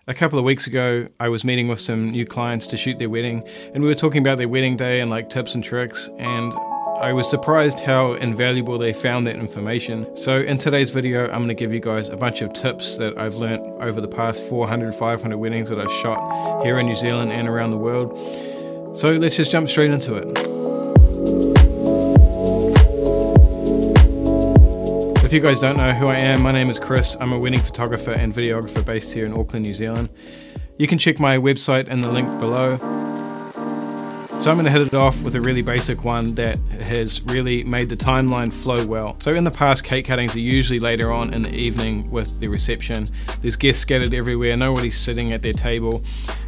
A couple of weeks ago, I was meeting with some new clients to shoot their wedding, and we were talking about their wedding day and like tips and tricks, and I was surprised how invaluable they found that information. So in today's video, I'm going to give you guys a bunch of tips that I've learnt over the past 400, 500 weddings that I've shot here in New Zealand and around the world. So let's just jump straight into it. If you guys don't know who I am, my name is Chris. I'm a wedding photographer and videographer based here in Auckland, New Zealand. You can check my website in the link below. So I'm going to hit it off with a really basic one that has really made the timeline flow well. So in the past, cake cuttings are usually later on in the evening with the reception. There's guests scattered everywhere, nobody's sitting at their table,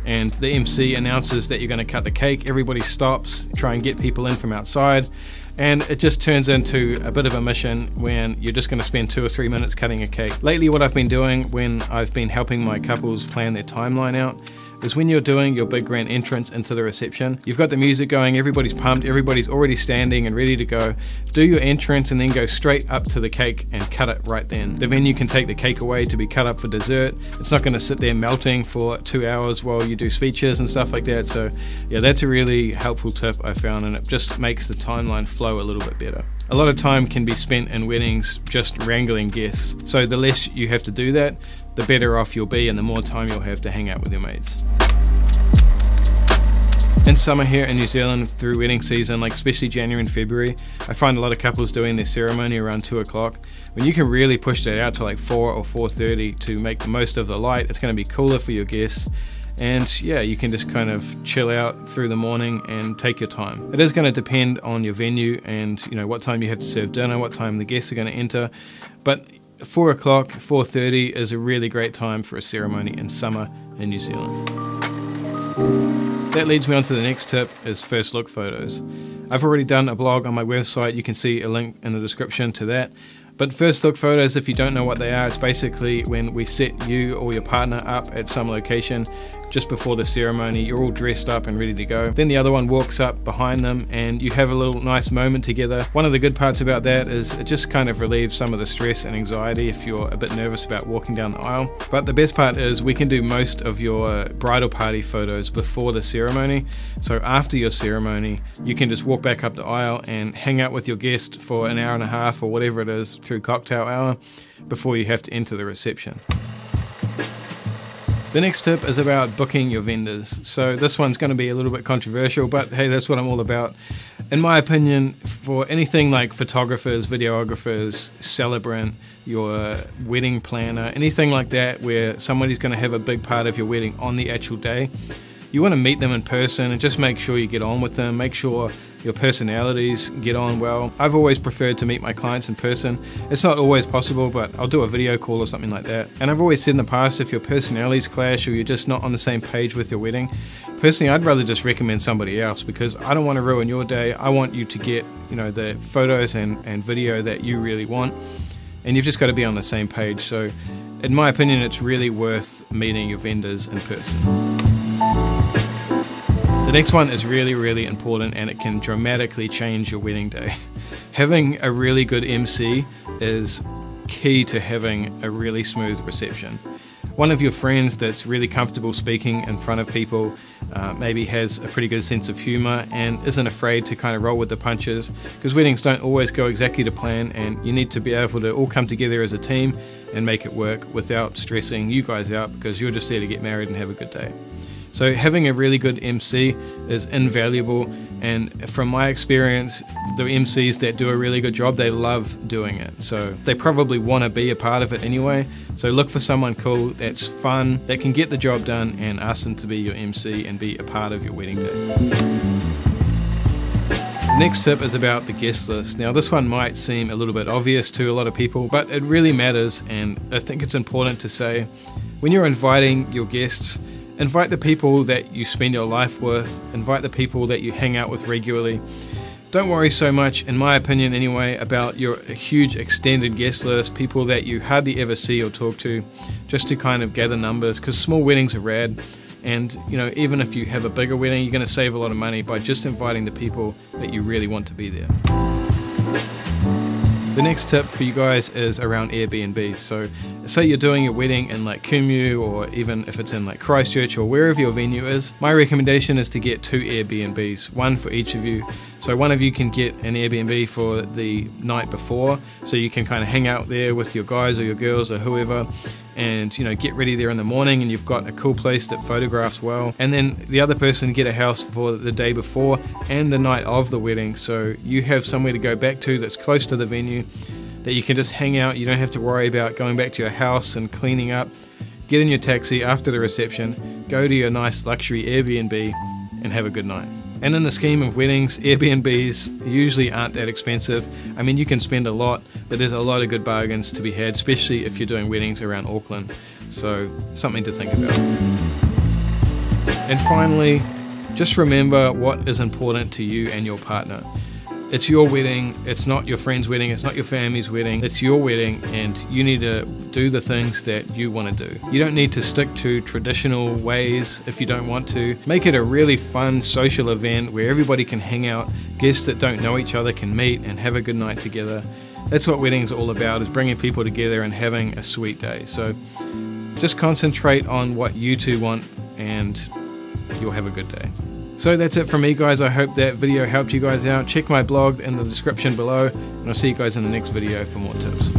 and the MC announces that you're going to cut the cake. Everybody stops, try and get people in from outside, and it just turns into a bit of a mission when you're just going to spend 2 or 3 minutes cutting a cake. Lately, what I've been doing when I've been helping my couples plan their timeline out is when you're doing your big grand entrance into the reception, you've got the music going, everybody's pumped, everybody's already standing and ready to go. Do your entrance and then go straight up to the cake and cut it right then. The venue can take the cake away to be cut up for dessert. It's not going to sit there melting for 2 hours while you do speeches and stuff like that. So yeah, that's a really helpful tip I found, and it just makes the timeline flow a little bit better. A lot of time can be spent in weddings just wrangling guests. So the less you have to do that, the better off you'll be and the more time you'll have to hang out with your mates. In summer here in New Zealand, through wedding season, like especially January and February, I find a lot of couples doing their ceremony around 2 o'clock. When you can really push that out to like 4 or 4:30 to make the most of the light, it's going to be cooler for your guests. And yeah, you can just kind of chill out through the morning and take your time. It is going to depend on your venue and what time you have to serve dinner, what time the guests are going to enter. But 4 o'clock, 4:30 is a really great time for a ceremony in summer in New Zealand. That leads me on to the next tip, is first look photos. I've already done a blog on my website, you can see a link in the description to that. But first look photos, if you don't know what they are, it's basically when we set you or your partner up at some location just before the ceremony. You're all dressed up and ready to go. Then the other one walks up behind them and you have a little nice moment together. One of the good parts about that is it just kind of relieves some of the stress and anxiety if you're a bit nervous about walking down the aisle. But the best part is we can do most of your bridal party photos before the ceremony. So after your ceremony, you can just walk back up the aisle and hang out with your guest for an hour and a half or whatever it is through cocktail hour before you have to enter the reception. The next tip is about booking your vendors. So this one's going to be a little bit controversial, but hey, that's what I'm all about. In my opinion, for anything like photographers, videographers, celebrant, your wedding planner, anything like that where somebody's going to have a big part of your wedding on the actual day, you want to meet them in person and just make sure you get on with them, make sure your personalities get on well. I've always preferred to meet my clients in person. It's not always possible, but I'll do a video call or something like that. And I've always said in the past, if your personalities clash or you're just not on the same page with your wedding, personally I'd rather just recommend somebody else, because I don't want to ruin your day. I want you to get the photos and video that you really want, and you've just got to be on the same page. So in my opinion, it's really worth meeting your vendors in person. The next one is really, really important, and it can dramatically change your wedding day. Having a really good MC is key to having a really smooth reception. One of your friends that's really comfortable speaking in front of people, maybe has a pretty good sense of humor and isn't afraid to kind of roll with the punches, because weddings don't always go exactly to plan, and you need to be able to all come together as a team and make it work without stressing you guys out, because you're just there to get married and have a good day. So having a really good MC is invaluable, and from my experience, the MCs that do a really good job, they love doing it. So they probably want to be a part of it anyway. So look for someone cool, that's fun, that can get the job done, and ask them to be your MC and be a part of your wedding day. Next tip is about the guest list. Now this one might seem a little bit obvious to a lot of people, but it really matters, and I think it's important to say, when you're inviting your guests, invite the people that you spend your life with, invite the people that you hang out with regularly. Don't worry so much, in my opinion anyway, about your huge extended guest list, people that you hardly ever see or talk to, just to kind of gather numbers, because small weddings are rad, and even if you have a bigger wedding, you're going to save a lot of money by just inviting the people that you really want to be there. The next tip for you guys is around Airbnb. So say you're doing a wedding in like Kumu, or even if it's in like Christchurch or wherever your venue is, my recommendation is to get 2 Airbnbs, one for each of you. So one of you can get an Airbnb for the night before, so you can kind of hang out there with your guys or your girls or whoever, and get ready there in the morning, and you've got a cool place that photographs well. And then the other person get a house for the day before and the night of the wedding, so you have somewhere to go back to that's close to the venue, that you can just hang out. You don't have to worry about going back to your house and cleaning up. Get in your taxi after the reception, go to your nice luxury Airbnb and have a good night. And in the scheme of weddings, Airbnbs usually aren't that expensive. I mean, you can spend a lot, but there's a lot of good bargains to be had, especially if you're doing weddings around Auckland. So something to think about. And finally, just remember what is important to you and your partner. It's your wedding, it's not your friend's wedding, it's not your family's wedding, it's your wedding, and you need to do the things that you want to do. You don't need to stick to traditional ways if you don't want to. Make it a really fun social event where everybody can hang out, guests that don't know each other can meet and have a good night together. That's what weddings are all about, is bringing people together and having a sweet day. So just concentrate on what you two want and you'll have a good day. So that's it from me, guys. I hope that video helped you guys out. Check my blog in the description below, and I'll see you guys in the next video for more tips.